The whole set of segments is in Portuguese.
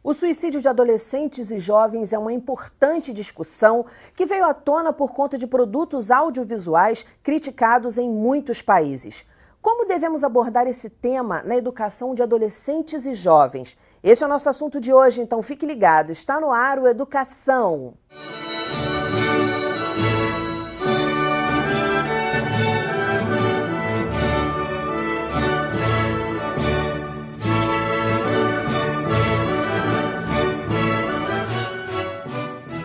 O suicídio de adolescentes e jovens é uma importante discussão que veio à tona por conta de produtos audiovisuais criticados em muitos países. Como devemos abordar esse tema na educação de adolescentes e jovens? Esse é o nosso assunto de hoje, então fique ligado. Está no ar o Educação.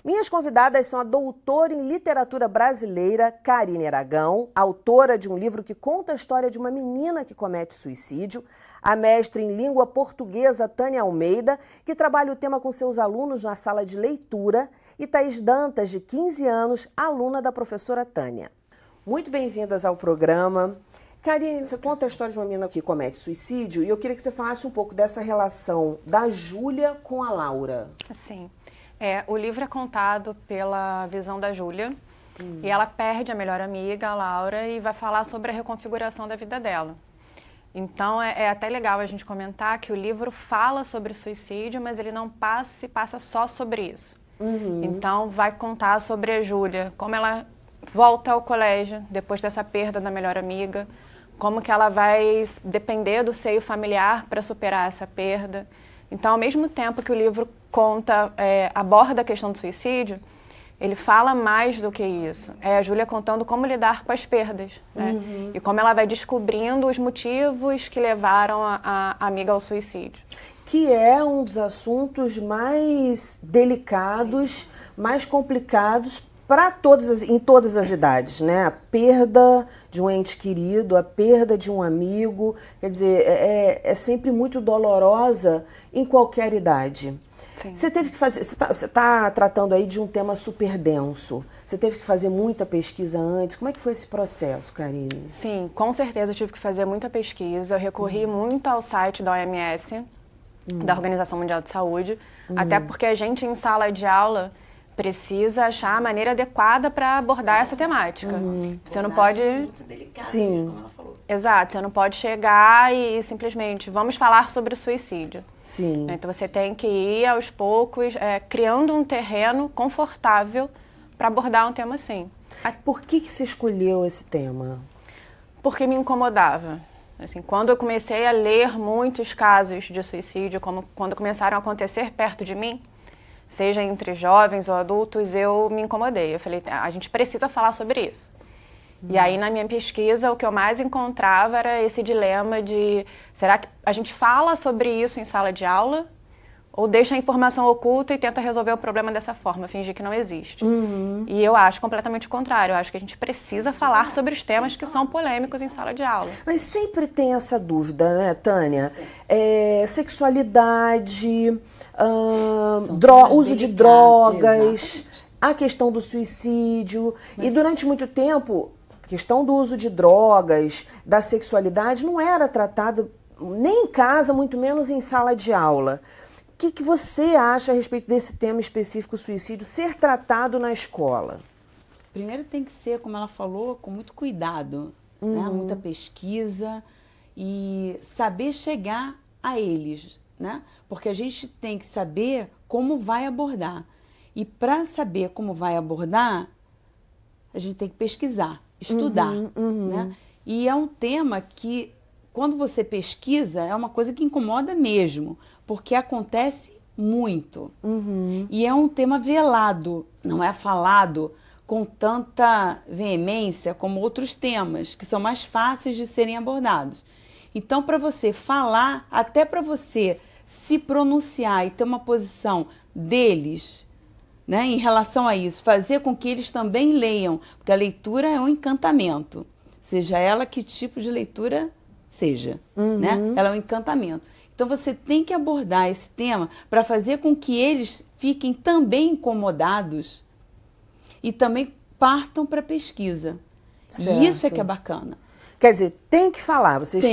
Minhas convidadas são a doutora em literatura brasileira, Karine Aragão, autora de um livro que conta a história de uma menina que comete suicídio, a mestre em língua portuguesa, Tânia Almeida, que trabalha o tema com seus alunos na sala de leitura, e Thaís Dantas, de 15 anos, aluna da professora Tânia. Muito bem-vindas ao programa. Karine, você conta a história de uma menina que comete suicídio e eu queria que você falasse um pouco dessa relação da Júlia com a Laura. Sim. O livro é contado pela visão da Júlia e ela perde a melhor amiga, a Laura, e vai falar sobre a reconfiguração da vida dela. Então é até legal a gente comentar que o livro fala sobre o suicídio, mas ele não passa só sobre isso. Então vai contar sobre a Júlia, como ela volta ao colégio depois dessa perda da melhor amiga, como que ela vai depender do seio familiar para superar essa perda. Então, ao mesmo tempo que o livro aborda a questão do suicídio, ele fala mais do que isso. É a Júlia contando como lidar com as perdas, né? E como ela vai descobrindo os motivos que levaram a amiga ao suicídio. Que é um dos assuntos mais delicados, mais complicados em todas as idades, né? A perda de um ente querido, a perda de um amigo, quer dizer, é sempre muito dolorosa em qualquer idade. Sim. Você teve que fazer, você está tratando aí de um tema super denso. Você teve que fazer muita pesquisa antes. Como é que foi esse processo, Karine? Sim, com certeza eu tive que fazer muita pesquisa. Eu recorri muito ao site da OMS, da Organização Mundial de Saúde, até porque a gente em sala de aula precisa achar a maneira adequada para abordar essa temática. Você não pode... Muito delicada, Sim. como ela falou. Exato, você não pode chegar e simplesmente vamos falar sobre o suicídio. Sim. Então você tem que ir aos poucos, criando um terreno confortável para abordar um tema assim. Por que você escolheu esse tema? Porque me incomodava. Assim, quando eu comecei a ler muitos casos de suicídio, quando começaram a acontecer perto de mim, seja entre jovens ou adultos, eu me incomodei. Eu falei, a gente precisa falar sobre isso. E aí, na minha pesquisa, o que eu mais encontrava era esse dilema de, será que a gente fala sobre isso em sala de aula? Ou deixa a informação oculta e tenta resolver o problema dessa forma, fingir que não existe? E eu acho completamente o contrário. Eu acho que a gente precisa falar sobre os temas que são polêmicos em sala de aula. Mas sempre tem essa dúvida, né, Tânia? Sexualidade, uso de drogas, a questão do suicídio. E durante muito tempo, a questão do uso de drogas, da sexualidade, não era tratada nem em casa, muito menos em sala de aula. O que você acha a respeito desse tema específico, suicídio, ser tratado na escola? Primeiro tem que ser, como ela falou, com muito cuidado, né? Muita pesquisa e saber chegar a eles, né? Porque a gente tem que saber como vai abordar. E para saber como vai abordar, a gente tem que pesquisar, estudar, né? E é um tema que, quando você pesquisa, é uma coisa que incomoda mesmo, porque acontece muito. E é um tema velado, não é falado com tanta veemência como outros temas, que são mais fáceis de serem abordados. Então, para você falar, até para você se pronunciar e ter uma posição deles, né, em relação a isso, fazer com que eles também leiam, porque a leitura é um encantamento, seja ela que tipo de leitura seja, né? Ela é um encantamento. Então você tem que abordar esse tema para fazer com que eles fiquem também incomodados e também partam para a pesquisa. Certo. E isso é que é bacana. Quer dizer, tem que falar. Vocês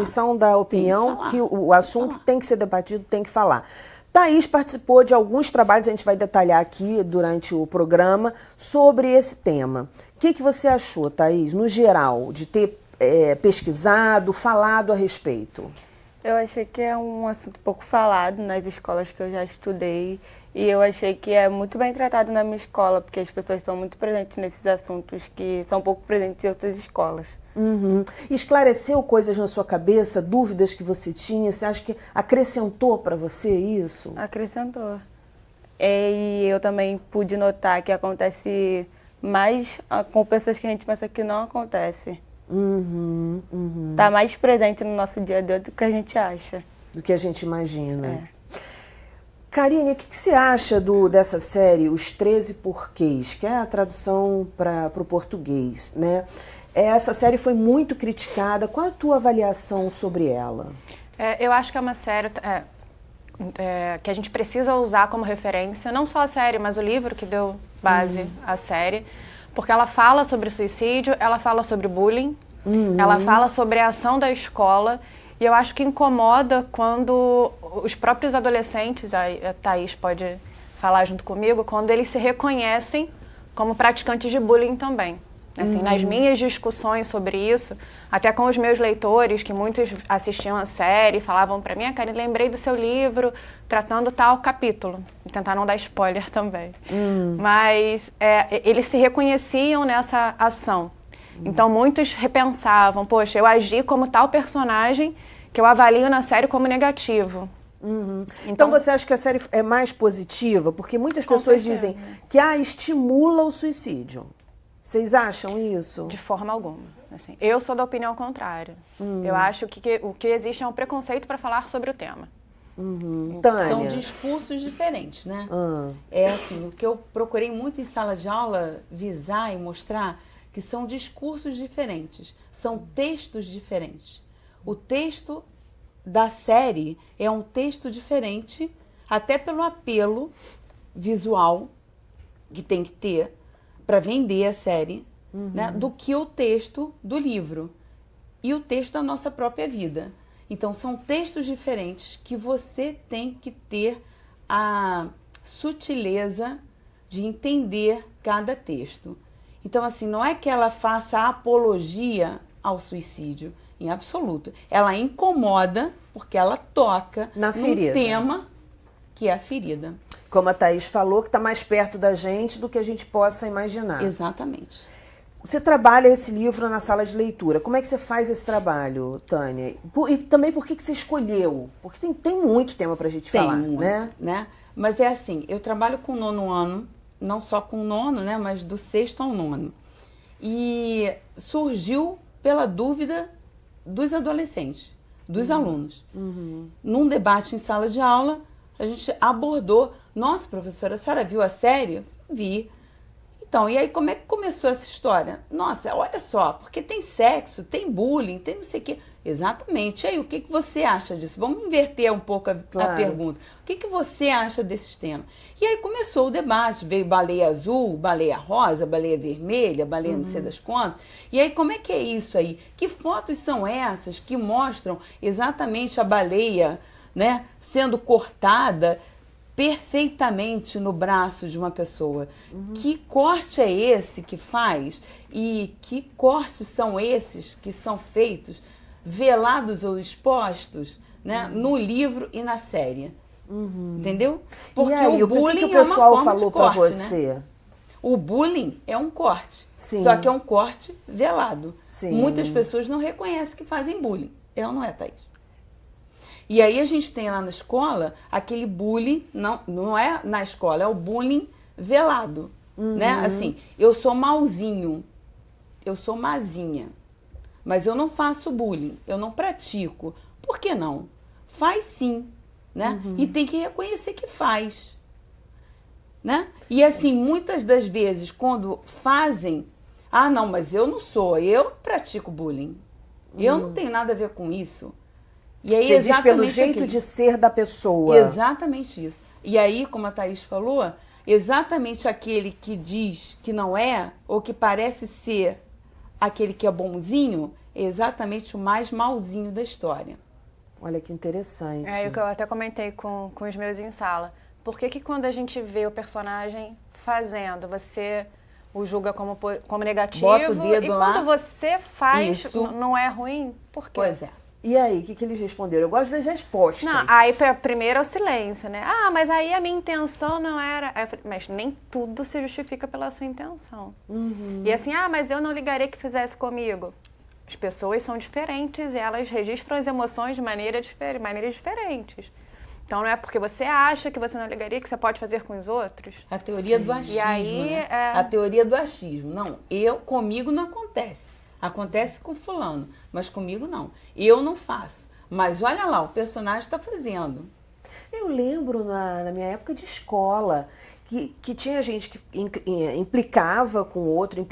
são da opinião que o assunto tem que ser debatido, tem que falar. Thaís participou de alguns trabalhos, a gente vai detalhar aqui durante o programa, sobre esse tema. O que você achou, Thaís, no geral, de ter pesquisado, falado a respeito? Eu achei que é um assunto pouco falado nas escolas que eu já estudei. E eu achei que é muito bem tratado na minha escola, porque as pessoas estão muito presentes nesses assuntos que são pouco presentes em outras escolas. Uhum. Esclareceu coisas na sua cabeça, dúvidas que você tinha? Você acha que acrescentou para você isso? Acrescentou. E eu também pude notar que acontece mais com pessoas que a gente pensa que não acontece. Tá mais presente no nosso dia a dia do que a gente acha. Do que a gente imagina. É. Karine, o que você acha dessa série, Os 13 Porquês, que é a tradução para o português, né? Essa série foi muito criticada. Qual é a tua avaliação sobre ela? Eu acho que é uma série que a gente precisa usar como referência, não só a série, mas o livro que deu base à série, porque ela fala sobre suicídio, ela fala sobre bullying, ela fala sobre a ação da escola. E eu acho que incomoda quando os próprios adolescentes, a Thaís pode falar junto comigo, quando eles se reconhecem como praticantes de bullying também. Assim, nas minhas discussões sobre isso, até com os meus leitores, que muitos assistiam a série, falavam para mim, Karine, lembrei do seu livro tratando tal capítulo. Vou tentar não dar spoiler também. Mas eles se reconheciam nessa ação. Então, muitos repensavam, poxa, eu agi como tal personagem que eu avalio na série como negativo. Então, você acha que a série é mais positiva? Porque muitas pessoas dizem que estimula o suicídio. Vocês acham isso? De forma alguma. Assim, eu sou da opinião contrária. Eu acho que o que existe é um preconceito para falar sobre o tema. Tânia? São discursos diferentes, né? É assim, o que eu procurei muito em sala de aula visar e mostrar que são discursos diferentes, são textos diferentes. O texto da série é um texto diferente, até pelo apelo visual que tem que ter para vender a série, né, do que o texto do livro e o texto da nossa própria vida. Então, são textos diferentes que você tem que ter a sutileza de entender cada texto. Então, assim, não é que ela faça apologia ao suicídio, em absoluto. Ela incomoda porque ela toca na num ferida. tema que é a ferida. Como a Thaís falou, que está mais perto da gente do que a gente possa imaginar. Exatamente. Você trabalha esse livro na sala de leitura. Como é que você faz esse trabalho, Tânia? E também por que você escolheu? Porque tem muito tema para a gente falar, muito, né? Mas é assim, eu trabalho com o 9º ano, não só com o 9º, né, mas do 6º ao 9º. E surgiu pela dúvida dos adolescentes, dos alunos. Num debate em sala de aula, a gente abordou, nossa, professora, a senhora viu a série? Vi. Então, e aí como é que começou essa história? Nossa, olha só, porque tem sexo, tem bullying, tem não sei o quê. Exatamente. E aí, o que você acha disso? Vamos inverter um pouco a pergunta. O que você acha desses temas? E aí começou o debate, veio baleia azul, baleia rosa, baleia vermelha, baleia não sei das quantas. E aí, como é que é isso aí? Que fotos são essas que mostram exatamente a baleia, né, sendo cortada perfeitamente no braço de uma pessoa? Que corte é esse que faz? E que cortes são esses que são feitos, velados ou expostos, né, no livro e na série? Entendeu? Porque e aí, o bullying que o pessoal falou para você? Né? O bullying é um corte, Sim. Só que é um corte velado. Sim. Muitas pessoas não reconhecem que fazem bullying. É ou não é, Thaís? E aí a gente tem lá na escola aquele bullying, não é na escola, é o bullying velado, né? Assim, eu sou malzinho, eu sou mazinha, mas eu não faço bullying, eu não pratico. Por que não? Faz sim, né? E tem que reconhecer que faz, né? E assim, muitas das vezes, quando fazem, não, mas eu não sou, eu pratico bullying, eu não tenho nada a ver com isso. E aí, você diz pelo jeito de ser da pessoa. Exatamente isso. E aí, como a Thaís falou, exatamente aquele que diz que não é, ou que parece ser aquele que é bonzinho, é exatamente o mais malzinho da história. Olha que interessante. É o que eu até comentei com os meus em sala. Por que quando a gente vê o personagem fazendo, você o julga como negativo? Bota o dedo e lá. quando você faz, Isso. não é ruim? Por quê? Pois é. E aí, o que eles responderam? Eu gosto das respostas. Não, aí primeiro é o silêncio, né? Ah, mas aí a minha intenção não era... Aí eu falei, mas nem tudo se justifica pela sua intenção. E assim, ah, mas eu não ligaria que fizesse comigo. As pessoas são diferentes e elas registram as emoções de maneiras diferentes. Então não é porque você acha que você não ligaria que você pode fazer com os outros. A teoria do achismo, E aí, né? A teoria do achismo. Não, comigo não acontece. Acontece com fulano, mas comigo não. Eu não faço. Mas olha lá, o personagem está fazendo. Eu lembro na minha época de escola que tinha gente que implicava com o outro,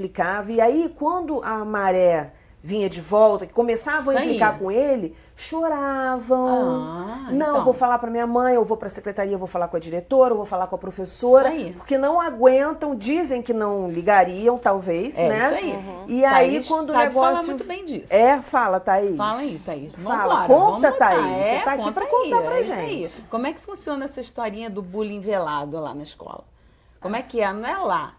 e aí quando a maré vinha de volta, que começavam a implicar com ele, choravam. Não, então. vou falar para minha mãe, eu vou para a secretaria, eu vou falar com a diretora, eu vou falar com a professora, porque não aguentam, dizem que não ligariam, talvez, né? Isso aí. E aí, Thaís quando o sabe negócio... falar muito bem disso. Fala, Thaís. Fala aí, Thaís. Fala, Vambora, conta, vamos Thaís. contar. Você tá aqui para contar pra gente. Isso aí. Como é que funciona essa historinha do bullying velado lá na escola? Como é que é? Não é lá,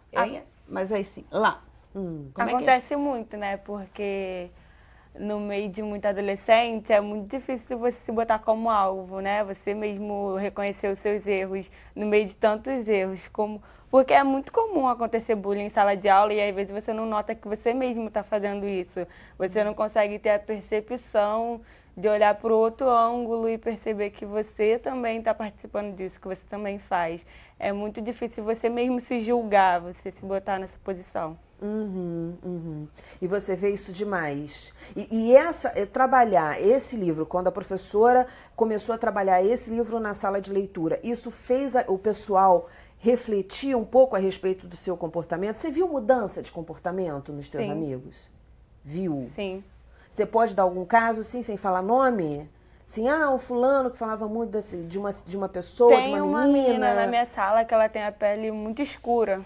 mas aí sim, lá. Como Acontece muito, né? Porque no meio de muito adolescente é muito difícil você se botar como alvo, né? Você mesmo reconhecer os seus erros no meio de tantos erros. Porque é muito comum acontecer bullying em sala de aula e às vezes você não nota que você mesmo está fazendo isso. Você não consegue ter a percepção de olhar para o outro ângulo e perceber que você também está participando disso, que você também faz. É muito difícil você mesmo se julgar, você se botar nessa posição. E você vê isso demais. Trabalhar esse livro, quando a professora começou a trabalhar esse livro na sala de leitura, isso fez o pessoal refletir um pouco a respeito do seu comportamento? Você viu mudança de comportamento nos teus amigos? Viu? Sim. Você pode dar algum caso, assim, sem falar nome? Assim, o fulano que falava muito de uma pessoa, de uma menina. Na minha sala que ela tem a pele muito escura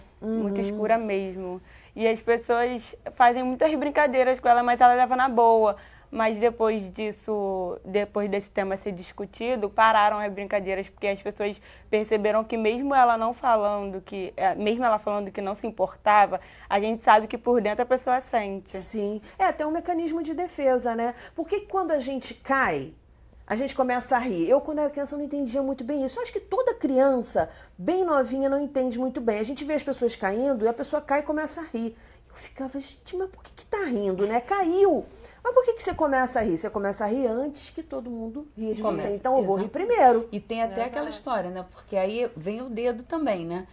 mesmo. E as pessoas fazem muitas brincadeiras com ela, mas ela leva na boa. Mas depois desse tema ser discutido, pararam as brincadeiras, porque as pessoas perceberam que mesmo ela falando que não se importava, a gente sabe que por dentro a pessoa sente. Sim, tem um mecanismo de defesa, né? Por que quando a gente cai, a gente começa a rir? Eu, quando era criança, não entendia muito bem isso. Eu acho que toda criança, bem novinha, não entende muito bem. A gente vê as pessoas caindo e a pessoa cai e começa a rir. Eu ficava, gente, mas por que tá rindo, né? Caiu. Mas por que você começa a rir? Você começa a rir antes que todo mundo ria de você. Então eu vou rir primeiro. E tem até aquela história, né? Porque aí vem o dedo também, né?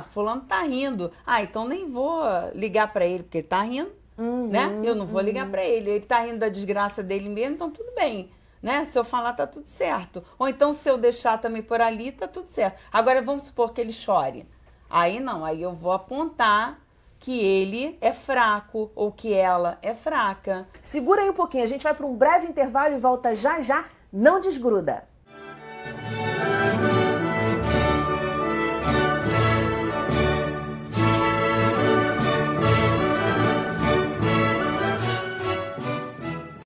Fulano tá rindo. Então nem vou ligar pra ele, porque ele tá rindo, né? Eu não vou ligar pra ele. Ele tá rindo da desgraça dele mesmo, então tudo bem. Né? Se eu falar, tá tudo certo. Ou então, se eu deixar também por ali, tá tudo certo. Agora, vamos supor que ele chore. Aí não, aí eu vou apontar que ele é fraco ou que ela é fraca. Segura aí um pouquinho, a gente vai para um breve intervalo e volta já já. Não desgruda.